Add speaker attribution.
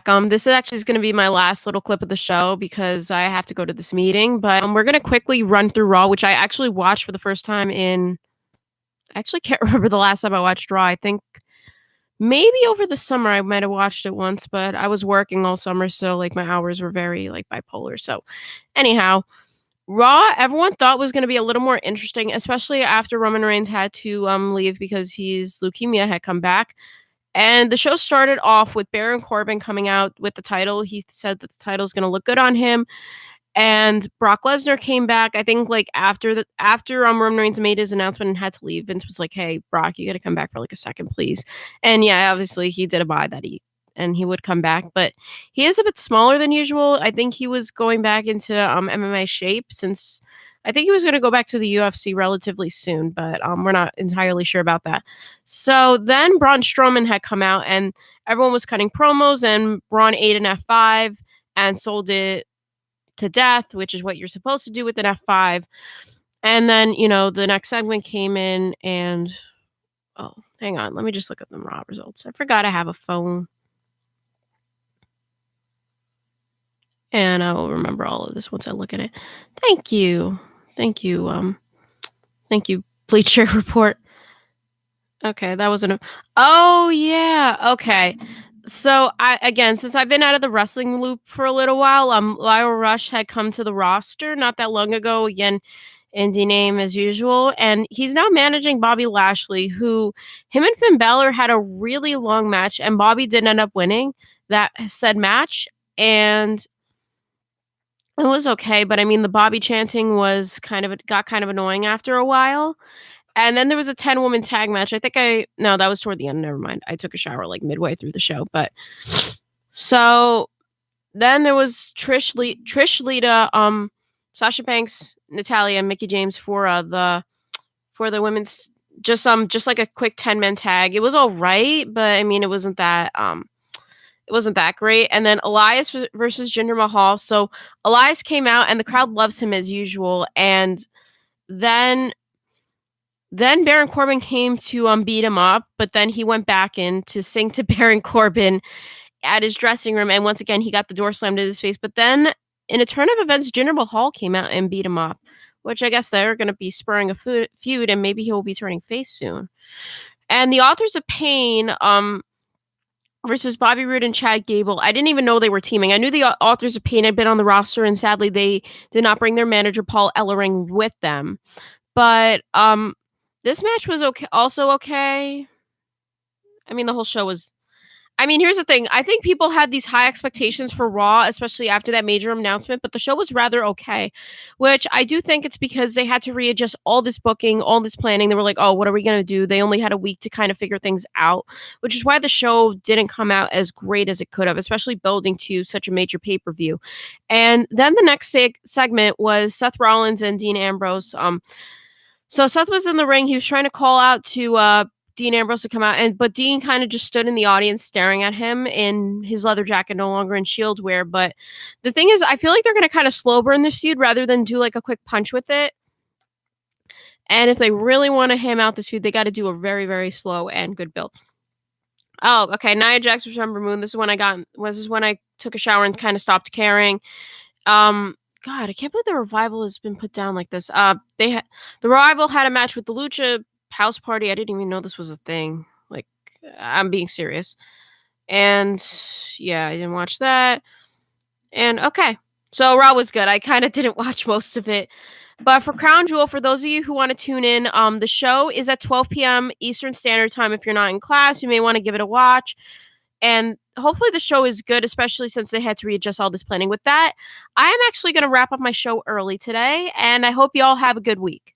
Speaker 1: back. This is actually going to be my last little clip of the show because I have to go to this meeting. But we're going to quickly run through Raw, which I actually watched for the first time in. I actually can't remember the last time I watched Raw. I think maybe over the summer I might have watched it once, but I was working all summer, so like my hours were very like bipolar. So, anyhow, Raw everyone thought was going to be a little more interesting, especially after Roman Reigns had to leave because his leukemia had come back. And the show started off with Baron Corbin coming out with the title. He said that the title is going to look good on him. And Brock Lesnar came back. I think like after Roman Reigns made his announcement and had to leave, Vince was like, "Hey, Brock, you got to come back for like a second, please." And yeah, obviously he did abide that he would come back, but he is a bit smaller than usual. I think he was going back into MMA shape since I think he was going to go back to the UFC relatively soon, but we're not entirely sure about that. So then Braun Strowman had come out and everyone was cutting promos, and Braun ate an F5 and sold it to death, which is what you're supposed to do with an F5. And then, the next segment came in and oh, hang on, let me just look up the Raw results. I forgot I have a phone. And I will remember all of this once I look at it. Thank you. Thank you. Thank you, Bleacher Report. Okay, that wasn't a. Oh yeah. Okay. So since I've been out of the wrestling loop for a little while, Lyle Rush had come to the roster not that long ago. Again, indie name as usual, and he's now managing Bobby Lashley, who him and Finn Balor had a really long match, and Bobby did end up winning that said match, and it was okay. But I mean, the Bobby chanting got kind of annoying after a while. And then there was a 10-woman tag match. No, that was toward the end. Never mind. I took a shower like midway through the show. But so then there was Trish Lita, Sasha Banks, Natalia, and Mickey James for the women's just like a quick 10-man tag. It was all right, but I mean it wasn't that great. And then Elias versus Jinder Mahal. So Elias came out and the crowd loves him as usual. And then Baron Corbin came to beat him up, but then he went back in to sing to Baron Corbin at his dressing room, and once again he got the door slammed in his face. But then, in a turn of events, Jinder Mahal came out and beat him up, which I guess they're going to be spurring a feud, and maybe he will be turning face soon. And the Authors of Pain versus Bobby Roode and Chad Gable. I didn't even know they were teaming. I knew the Authors of Pain had been on the roster, and sadly they did not bring their manager Paul Ellering with them. But this match was also okay. I mean, the whole show was. I mean, here's the thing. I think people had these high expectations for Raw, especially after that major announcement, but the show was rather okay, which I do think it's because they had to readjust all this booking, all this planning. They were like, oh, what are we going to do? They only had a week to kind of figure things out, which is why the show didn't come out as great as it could have, especially building to such a major pay-per-view. And then the next segment was Seth Rollins and Dean Ambrose. So Seth was in the ring. He was trying to call out to Dean Ambrose to come out, but Dean kind of just stood in the audience staring at him in his leather jacket, no longer in Shield wear. But the thing is, I feel like they're going to kind of slow burn this feud rather than do like a quick punch with it. And if they really want to ham out this feud, they got to do a very, very slow and good build. Oh, okay. Nia Jax versus Ember Moon. This is when I took a shower and kind of stopped caring. God, I can't believe the Revival has been put down like this. The Revival had a match with the Lucha House Party. I didn't even know this was a thing. Like, I'm being serious. And yeah, I didn't watch that. And okay, so Raw was good. I kind of didn't watch most of it. But for Crown Jewel, for those of you who want to tune in, the show is at 12 p.m. Eastern Standard Time. If you're not in class, you may want to give it a watch. And hopefully the show is good, especially since they had to readjust all this planning. With that, I am actually going to wrap up my show early today, and I hope you all have a good week.